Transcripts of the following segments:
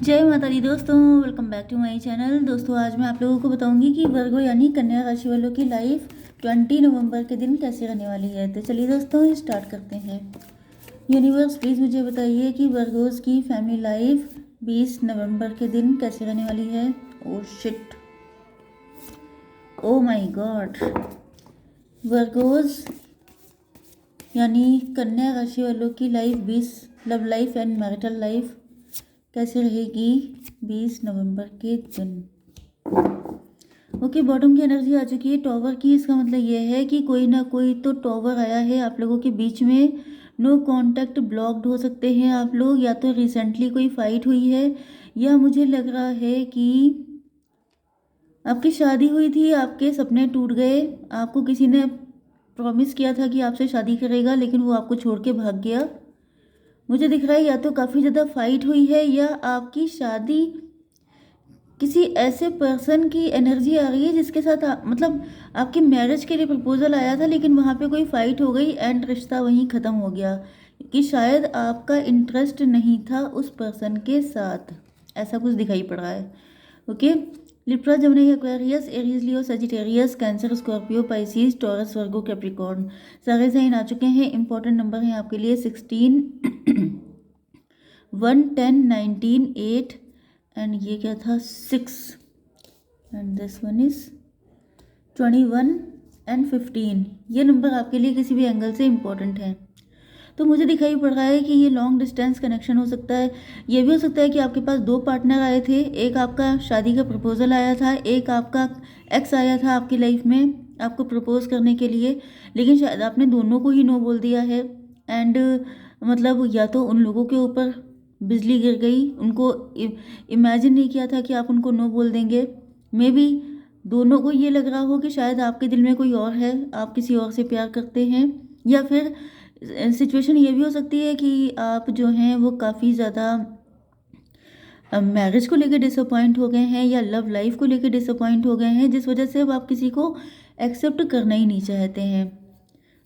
जय माता दी दोस्तों, welcome back to my channel. दोस्तों आज मैं आप लोगों को बताऊंगी कि वर्गो यानी कन्या राशि वालों की लाइफ 20 नवंबर के दिन कैसे रहने वाली है। तो चलिए दोस्तों स्टार्ट करते हैं। यूनिवर्स प्लीज़ मुझे बताइए कि वर्गोस की फैमिली लाइफ 20 नवंबर के दिन कैसे रहने वाली है। Oh shit, oh my God. Virgo's यानी कन्या राशि वालों की life 20 love life and marital life कैसे रहेगी 20 नवंबर के दिन। ओके, बॉटम की एनर्जी आ चुकी है टॉवर की। इसका मतलब यह है कि कोई ना कोई तो टॉवर आया है आप लोगों के बीच में। नो कांटेक्ट ब्लॉक्ड हो सकते हैं आप लोग, या तो रिसेंटली कोई फाइट हुई है, या मुझे लग रहा है कि आपकी शादी हुई थी, आपके सपने टूट गए। आपको किसी ने प्रॉमिस किया था कि आपसे शादी करेगा, लेकिन वो आपको छोड़ के भाग गया। मुझे दिख रहा है या तो काफ़ी ज़्यादा फाइट हुई है, या आपकी शादी किसी ऐसे पर्सन की एनर्जी आ रही है जिसके साथ मतलब आपके मैरिज के लिए प्रपोजल आया था, लेकिन वहाँ पे कोई फाइट हो गई एंड रिश्ता वहीं ख़त्म हो गया कि शायद आपका इंटरेस्ट नहीं था उस पर्सन के साथ। ऐसा कुछ दिखाई पड़ रहा है। Okay, Libra, Gemini, Aquarius, Aries, Leo, Sagittarius, Cancer, Scorpio, Pisces, Taurus, Virgo, Capricorn सारे साइन आ चुके हैं। इंपॉर्टेंट नंबर हैं आपके लिए 16 1 10 19 8 एंड ये क्या था 6 and this one is 21 and 15। ये नंबर आपके लिए किसी भी एंगल से इम्पोर्टेंट हैं। तो मुझे दिखाई पड़ रहा है कि ये लॉन्ग डिस्टेंस कनेक्शन हो सकता है। ये भी हो सकता है कि आपके पास दो पार्टनर आए थे, एक आपका शादी का प्रपोजल आया था, एक आपका एक्स आया था आपकी लाइफ में आपको प्रपोज करने के लिए, लेकिन शायद आपने दोनों को ही नो बोल दिया है। एंड मतलब या तो उन लोगों के ऊपर बिजली गिर गई, उनको इमेजिन नहीं किया था कि आप उनको नो बोल देंगे। मे बी दोनों को ये लग रहा हो कि शायद आपके दिल में कोई और है, आप किसी और से प्यार करते हैं। या फिर सिचुएशन ये भी हो सकती है कि आप जो हैं वो काफ़ी ज़्यादा मैरिज को लेकर डिसअपॉइंट हो गए हैं, या लव लाइफ को लेकर डिसअपॉइंट हो गए हैं, जिस वजह से अब आप किसी को एक्सेप्ट करना ही नहीं चाहते हैं।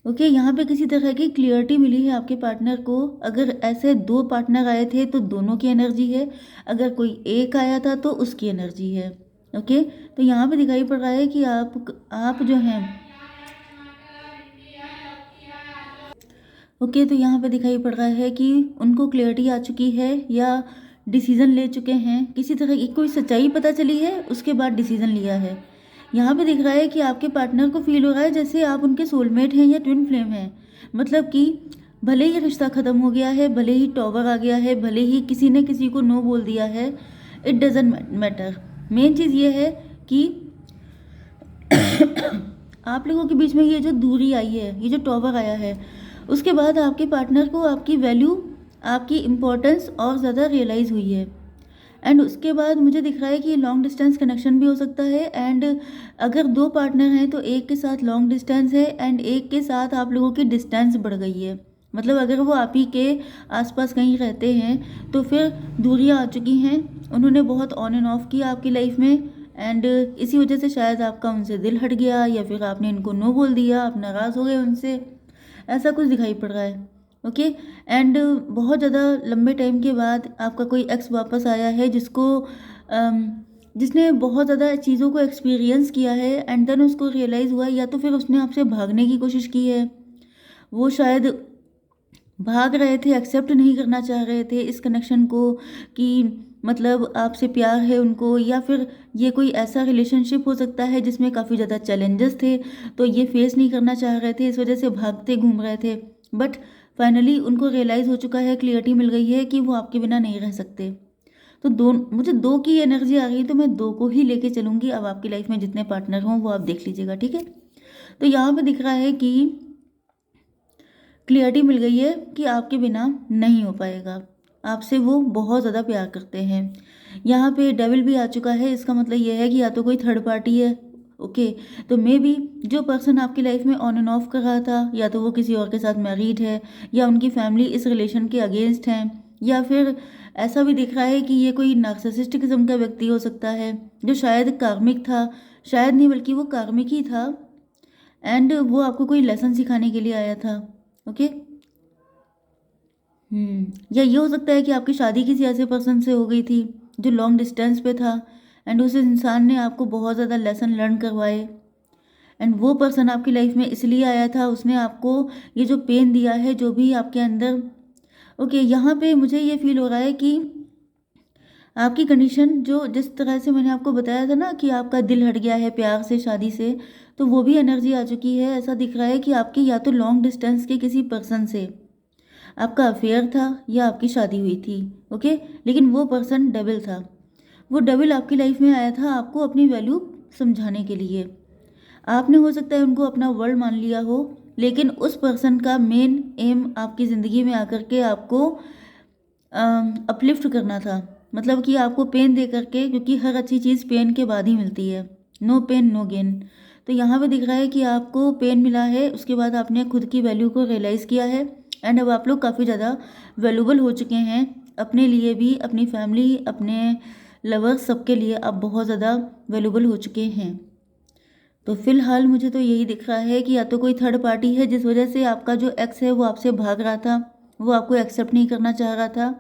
ओके, यहाँ पे किसी तरह की क्लियरिटी मिली है आपके पार्टनर को। अगर ऐसे दो पार्टनर आए थे तो दोनों की एनर्जी है, अगर कोई एक आया था तो उसकी एनर्जी है। ओके, तो यहाँ पे दिखाई पड़ रहा है कि आप जो हैं ओके, तो यहाँ पे दिखाई पड़ रहा है कि उनको क्लियरिटी आ चुकी है, या डिसीजन ले चुके हैं। किसी तरह की कोई सच्चाई पता चली है, उसके बाद डिसीजन लिया है। यहाँ पे दिख रहा है कि आपके पार्टनर को फील हो रहा है जैसे आप उनके सोलमेट हैं या ट्विन फ्लेम हैं। मतलब कि भले ही रिश्ता ख़त्म हो गया है, भले ही टॉवर आ गया है, भले ही किसी ने किसी को नो बोल दिया है, इट डजेंट मैटर। मेन चीज़ ये है कि आप लोगों के बीच में ये जो दूरी आई है, ये जो टॉवर आया है, उसके बाद आपके पार्टनर को आपकी वैल्यू, आपकी इम्पोर्टेंस और ज़्यादा रियलाइज़ हुई है। एंड उसके बाद मुझे दिख रहा है कि लॉन्ग डिस्टेंस कनेक्शन भी हो सकता है। एंड अगर दो पार्टनर हैं तो एक के साथ लॉन्ग डिस्टेंस है एंड एक के साथ आप लोगों की डिस्टेंस बढ़ गई है। मतलब अगर वो आप ही के आसपास कहीं रहते हैं तो फिर दूरियां आ चुकी हैं। उन्होंने बहुत ऑन एंड ऑफ किया आपकी लाइफ में, एंड इसी वजह से शायद आपका उनसे दिल हट गया, या फिर आपने इनको नो बोल दिया, आप नाराज़ हो गए उनसे। ऐसा कुछ दिखाई पड़ रहा है। ओके, एंड बहुत ज़्यादा लंबे टाइम के बाद आपका कोई एक्स वापस आया है, जिसने बहुत ज़्यादा चीज़ों को एक्सपीरियंस किया है, एंड देन उसको रियलाइज़ हुआ, या तो फिर उसने आपसे भागने की कोशिश की है। वो शायद भाग रहे थे, एक्सेप्ट नहीं करना चाह रहे थे इस कनेक्शन को, कि मतलब आपसे प्यार है उनको, या फिर ये कोई ऐसा रिलेशनशिप हो सकता है जिसमें काफ़ी ज़्यादा चैलेंजेस थे, तो ये फेस नहीं करना चाह रहे थे, इस वजह से भागते घूम रहे थे। बट फाइनली उनको रियलाइज़ हो चुका है, क्लियरिटी मिल गई है कि वो आपके बिना नहीं रह सकते। तो मुझे दो की एनर्जी आ गई, तो मैं दो को ही लेके चलूँगी। अब आपकी लाइफ में जितने पार्टनर हों वो आप देख लीजिएगा, ठीक है। तो यहाँ पे दिख रहा है कि क्लियरिटी मिल गई है कि आपके बिना नहीं हो पाएगा, आपसे वो बहुत ज़्यादा प्यार करते हैं। यहाँ पे डेविल भी आ चुका है, इसका मतलब ये है कि या तो कोई थर्ड पार्टी है। ओके, तो मे बी जो पर्सन आपकी लाइफ में ऑन एंड ऑफ कर रहा था, या तो वो किसी और के साथ मैरिड है, या उनकी फैमिली इस रिलेशन के अगेंस्ट है, या फिर ऐसा भी दिख रहा है कि ये कोई नार्सिसिस्टिक किस्म का व्यक्ति हो सकता है, जो शायद कार्मिक था, शायद नहीं बल्कि वो कार्मिक ही था, एंड वो आपको कोई लेसन सिखाने के लिए आया था। ओके, या ये हो सकता है कि आपकी शादी किसी ऐसे पर्सन से हो गई थी जो लॉन्ग डिस्टेंस पे था, एंड उस इंसान ने आपको बहुत ज़्यादा लेसन लर्न करवाए, एंड वो पर्सन आपकी लाइफ में इसलिए आया था, उसने आपको ये जो पेन दिया है, जो भी आपके अंदर। ओके, यहाँ पे मुझे ये फील हो रहा है कि आपकी कंडीशन जो जिस तरह से मैंने आपको बताया था ना कि आपका दिल हट गया है प्यार से, शादी से, तो वो भी एनर्जी आ चुकी है। ऐसा दिख रहा है कि आपकी या तो लॉन्ग डिस्टेंस के किसी पर्सन से आपका अफेयर था या आपकी शादी हुई थी। ओके, लेकिन वो पर्सन डेविल था। वो डेविल आपकी लाइफ में आया था आपको अपनी वैल्यू समझाने के लिए। आपने हो सकता है उनको अपना वर्ल्ड मान लिया हो, लेकिन उस पर्सन का मेन एम आपकी ज़िंदगी में आकर के आपको अपलिफ्ट करना था। मतलब कि आपको पेन दे करके, क्योंकि हर अच्छी चीज़ पेन के बाद ही मिलती है। No pain no gain. तो यहाँ पे दिख रहा है कि आपको पेन मिला है, उसके बाद आपने खुद की वैल्यू को रियलाइज़ किया है, एंड अब आप लोग काफ़ी ज़्यादा वैल्यूबल हो चुके हैं अपने लिए भी, अपनी फैमिली, अपने लवर्स, सबके लिए आप बहुत ज़्यादा वैल्यूबल हो चुके हैं। तो फिलहाल मुझे तो यही दिख रहा है कि या तो कोई थर्ड पार्टी है जिस वजह से आपका जो एक्स है वो आपसे भाग रहा था, वो आपको एक्सेप्ट नहीं करना चाह रहा था।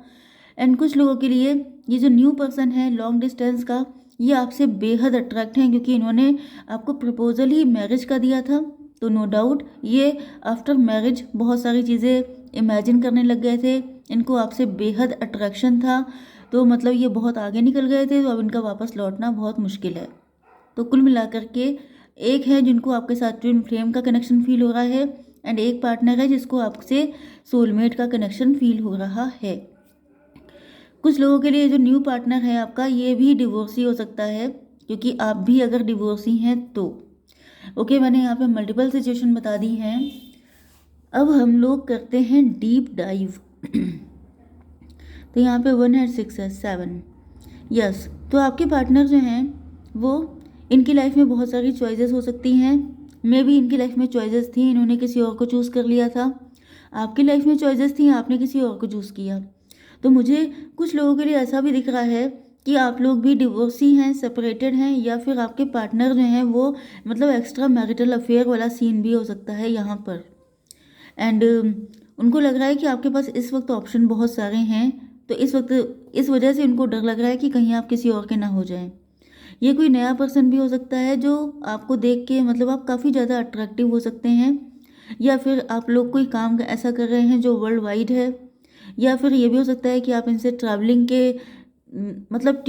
एंड कुछ लोगों के लिए ये जो न्यू पर्सन है लॉन्ग डिस्टेंस का, ये आपसे बेहद अट्रैक्ट हैं, क्योंकि इन्होंने आपको प्रपोजल ही मैरिज का दिया था। तो नो डाउट ये आफ्टर मैरिज बहुत सारी चीज़ें इमेजिन करने लग गए थे, इनको आपसे बेहद अट्रैक्शन था। तो मतलब ये बहुत आगे निकल गए थे, तो अब इनका वापस लौटना बहुत मुश्किल है। तो कुल मिलाकर के एक है जिनको आपके साथ ट्विन फ्लेम का कनेक्शन फील हो रहा है, एंड एक पार्टनर है जिसको आपसे सोलमेट का कनेक्शन फील हो रहा है। कुछ लोगों के लिए जो न्यू पार्टनर है आपका, ये भी डिवोर्सी हो सकता है, क्योंकि आप भी अगर डिवोर्सी हैं तो। ओके, मैंने यहाँ पे मल्टीपल सिचुएशन बता दी हैं। अब हम लोग करते हैं डीप डाइव। तो यहाँ पे 1 है, 6 है, 7। यस, तो आपके पार्टनर जो हैं वो, इनकी लाइफ में बहुत सारी चॉइसेस हो सकती हैं। मे भी इनकी लाइफ में चॉइसेस थी, इन्होंने किसी और को चूज़ कर लिया था। आपकी लाइफ में चॉइसेस थी, आपने किसी और को चूज़ किया। तो मुझे कुछ लोगों के लिए ऐसा भी दिख रहा है कि आप लोग भी डिवोर्सी हैं, सेपरेटेड हैं, या फिर आपके पार्टनर जो हैं वो मतलब एक्स्ट्रा मैरिटल अफेयर वाला सीन भी हो सकता है यहाँ पर। एंड उनको लग रहा है कि आपके पास इस वक्त ऑप्शन बहुत सारे हैं, तो इस वक्त इस वजह से उनको डर लग रहा है कि कहीं आप किसी और के ना हो जाएं। ये कोई नया पर्सन भी हो सकता है जो आपको देख के मतलब आप काफ़ी ज़्यादा अट्रैक्टिव हो सकते हैं, या फिर आप लोग कोई काम ऐसा कर रहे हैं जो वर्ल्ड वाइड है, या फिर ये भी हो सकता है कि आप इनसे ट्रैवलिंग के मतलब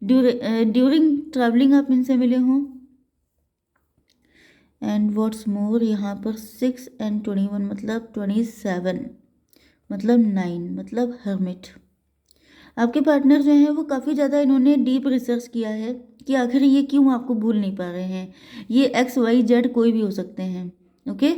ड्यूरिंग ट्रैवलिंग आप इनसे मिले हों। एंड व्हाट्स मोर, यहाँ पर 6 एंड 21 मतलब 27 मतलब 9 मतलब हर्मिट। आपके पार्टनर जो हैं वो काफ़ी ज़्यादा इन्होंने डीप रिसर्च किया है कि आखिर ये क्यों आपको भूल नहीं पा रहे हैं। ये XYZ कोई भी हो सकते हैं। ओके,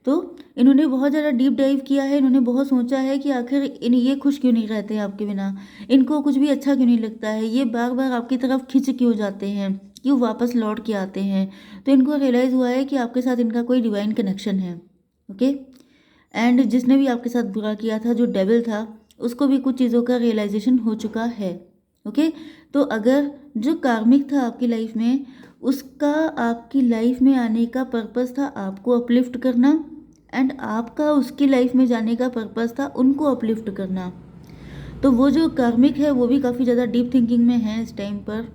तो इन्होंने बहुत ज़्यादा डीप डाइव किया है, इन्होंने बहुत सोचा है कि आखिर ये खुश क्यों नहीं रहते आपके बिना, इनको कुछ भी अच्छा क्यों नहीं लगता है, ये बार बार आपकी तरफ खिंच क्यों जाते हैं, क्यों वापस लौट के आते हैं। तो इनको रियलाइज़ हुआ है कि आपके साथ इनका कोई डिवाइन कनेक्शन है। ओके, एंड जिसने भी आपके साथ बुरा किया था, जो डेविल था, उसको भी कुछ चीज़ों का रियलाइजेशन हो चुका है। ओके, तो अगर जो कार्मिक था आपकी लाइफ में, उसका आपकी लाइफ में आने का पर्पस था आपको अपलिफ्ट करना, एंड आपका उसकी लाइफ में जाने का पर्पस था उनको अपलिफ्ट करना। तो वो जो कार्मिक है वो भी काफ़ी ज़्यादा डीप थिंकिंग में है इस टाइम पर।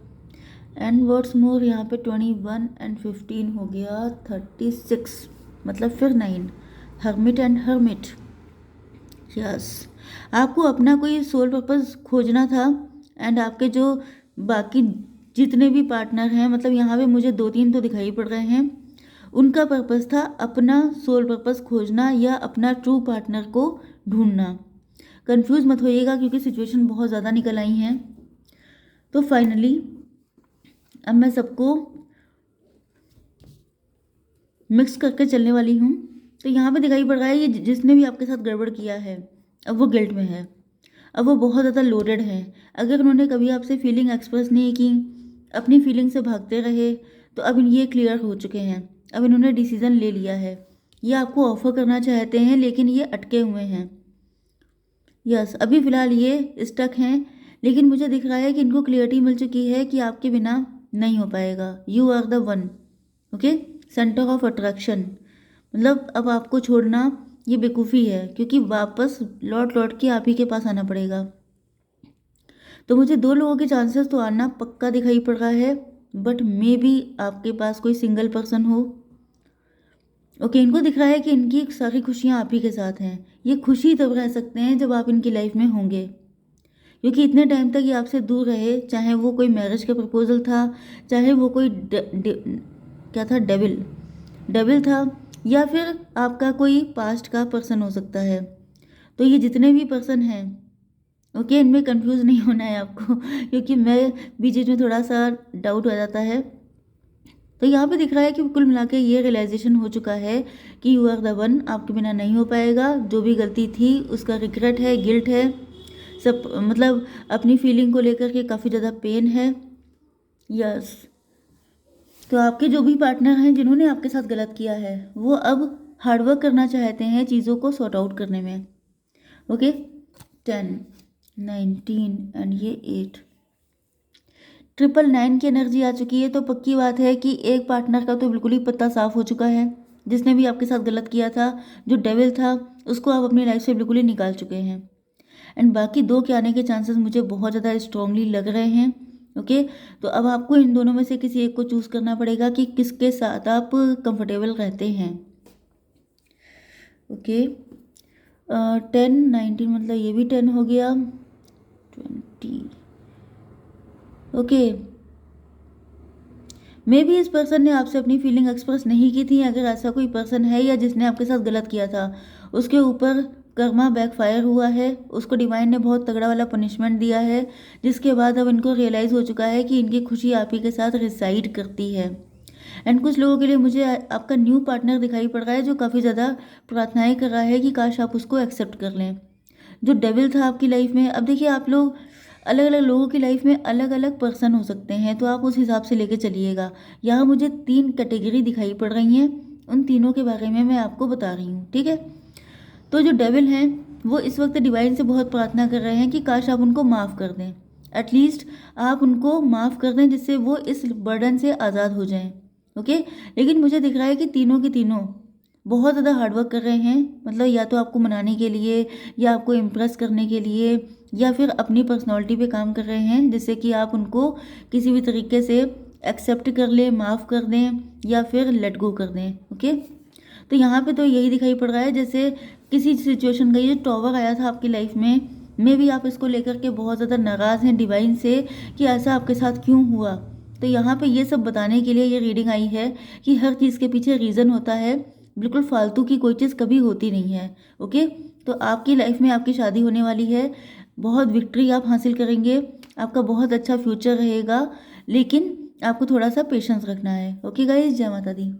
एंड व्हाट्स मोर, यहाँ पे 21 एंड 15 हो गया 36 मतलब फिर 9 हर्मिट एंड हर्मिट। यस, आपको अपना कोई सोल पर्पस खोजना था, एंड आपके जो बाकी जितने भी पार्टनर हैं, मतलब यहाँ पे मुझे 2-3 तो दिखाई पड़ रहे हैं, उनका पर्पस था अपना सोल पर्पस खोजना या अपना ट्रू पार्टनर को ढूंढना। कंफ्यूज मत होइएगा क्योंकि सिचुएशन बहुत ज़्यादा निकल आई हैं। तो फाइनली अब मैं सबको मिक्स करके चलने वाली हूँ। तो यहाँ पे दिखाई पड़ रहा है ये जिसने भी आपके साथ गड़बड़ किया है अब वो गिल्ट में है, अब वो बहुत ज़्यादा लोडेड है। अगर उन्होंने कभी आपसे फीलिंग एक्सप्रेस नहीं की, अपनी फीलिंग से भागते रहे, तो अब ये क्लियर हो चुके हैं। अब इन्होंने डिसीज़न ले लिया है, ये आपको ऑफर करना चाहते हैं लेकिन ये अटके हुए हैं। यस, अभी फ़िलहाल ये स्टक हैं, लेकिन मुझे दिख रहा है कि इनको क्लियरिटी मिल चुकी है कि आपके बिना नहीं हो पाएगा। You are the one. Okay, centre of attraction. मतलब अब आपको छोड़ना ये बेवकूफ़ी है, क्योंकि वापस लौट लौट के आप ही के पास आना पड़ेगा। तो मुझे 2 लोगों के चांसेस तो आना पक्का दिखाई पड़ रहा है, बट मे बी आपके पास कोई सिंगल पर्सन हो। ओके, इनको दिख रहा है कि इनकी सारी खुशियाँ आप ही के साथ हैं। ये खुशी तब रह सकते हैं जब आप इनकी लाइफ में होंगे, क्योंकि इतने टाइम तक ये आपसे दूर रहे, चाहे वो कोई मैरिज का प्रपोजल था, चाहे वो कोई क्या था, डेविल था, या फिर आपका कोई पास्ट का पर्सन हो सकता है। तो ये जितने भी पर्सन हैं, ओके, इनमें कंफ्यूज नहीं होना है आपको क्योंकि मैं बीच में थोड़ा सा डाउट हो जाता है। तो यहाँ पे दिख रहा है कि कुल मिला के ये रियलाइजेशन हो चुका है कि यू आर द वन, आपके बिना नहीं हो पाएगा। जो भी गलती थी उसका रिग्रेट है, गिल्ट है, सब मतलब अपनी फीलिंग को लेकर के काफ़ी ज़्यादा पेन है। यस, तो आपके जो भी पार्टनर हैं जिन्होंने आपके साथ गलत किया है, वो अब हार्डवर्क करना चाहते हैं चीज़ों को सॉर्ट आउट करने में। ओके, 10, 19 एंड ये 8, 999 की एनर्जी आ चुकी है। तो पक्की बात है कि एक पार्टनर का तो बिल्कुल ही पत्ता साफ हो चुका है, जिसने भी आपके साथ गलत किया था, जो डेविल था, उसको आप अपनी लाइफ से बिल्कुल ही निकाल चुके हैं। एंड बाकी 2 के आने के चांसेस मुझे बहुत ज़्यादा स्ट्रांगली लग रहे हैं। ओके, तो अब आपको इन दोनों में से किसी एक को चूज़ करना पड़ेगा कि किसके साथ आप कंफर्टेबल रहते हैं। ओके, 10, 19 मतलब ये भी 10 हो गया, 20। ओके, मे भी इस पर्सन ने आपसे अपनी फीलिंग एक्सप्रेस नहीं की थी। अगर ऐसा कोई पर्सन है या जिसने आपके साथ गलत किया था, उसके ऊपर कर्मा बैकफायर हुआ है, उसको डिवाइन ने बहुत तगड़ा वाला पनिशमेंट दिया है, जिसके बाद अब इनको रियलाइज़ हो चुका है कि इनकी खुशी आप ही के साथ रिसाइड करती है। एंड कुछ लोगों के लिए मुझे आपका न्यू पार्टनर दिखाई पड़ रहा है, जो काफ़ी ज़्यादा प्रार्थनाएं कर रहा है कि काश आप उसको एक्सेप्ट कर लें। जो डेविल था आपकी लाइफ में, अब देखिए आप लोग अलग अलग लोगों की लाइफ में अलग अलग पर्सन हो सकते हैं, तो आप उस हिसाब से लेके चलिएगा। यहाँ मुझे 3 कैटेगरी दिखाई पड़ रही हैं, उन तीनों के बारे में मैं आपको बता रही हूँ, ठीक है। तो जो डेविल हैं वो इस वक्त डिवाइन से बहुत प्रार्थना कर रहे हैं कि काश आप उनको माफ़ कर दें, एटलीस्ट आप उनको माफ़ कर दें, जिससे वो इस बर्डन से आज़ाद हो जाएं। ओके, लेकिन मुझे दिख रहा है कि तीनों के तीनों बहुत ज़्यादा हार्डवर्क कर रहे हैं, मतलब या तो आपको मनाने के लिए, या आपको इम्प्रेस करने के लिए, या फिर अपनी पर्सनैलिटी पे काम कर रहे हैं, जिससे कि आप उनको किसी भी तरीके से एक्सेप्ट कर लें, माफ़ कर दें, या फिर लेट गो कर दें। ओके, तो यहाँ पे तो यही दिखाई पड़ रहा है जैसे किसी सिचुएशन का ये टॉवर आया था आपकी लाइफ में, भी आप इसको लेकर के बहुत ज़्यादा नाराज़ हैं डिवाइन से कि ऐसा आपके साथ क्यों हुआ। तो यहाँ पे ये सब बताने के लिए ये रीडिंग आई है कि हर चीज़ के पीछे रीज़न होता है, बिल्कुल फालतू की कोई चीज़ कभी होती नहीं है। ओके, तो आपकी लाइफ में आपकी शादी होने वाली है, बहुत विक्ट्री आप हासिल करेंगे, आपका बहुत अच्छा फ्यूचर रहेगा, लेकिन आपको थोड़ा सा पेशेंस रखना है। ओके गाइस, जय माता दी।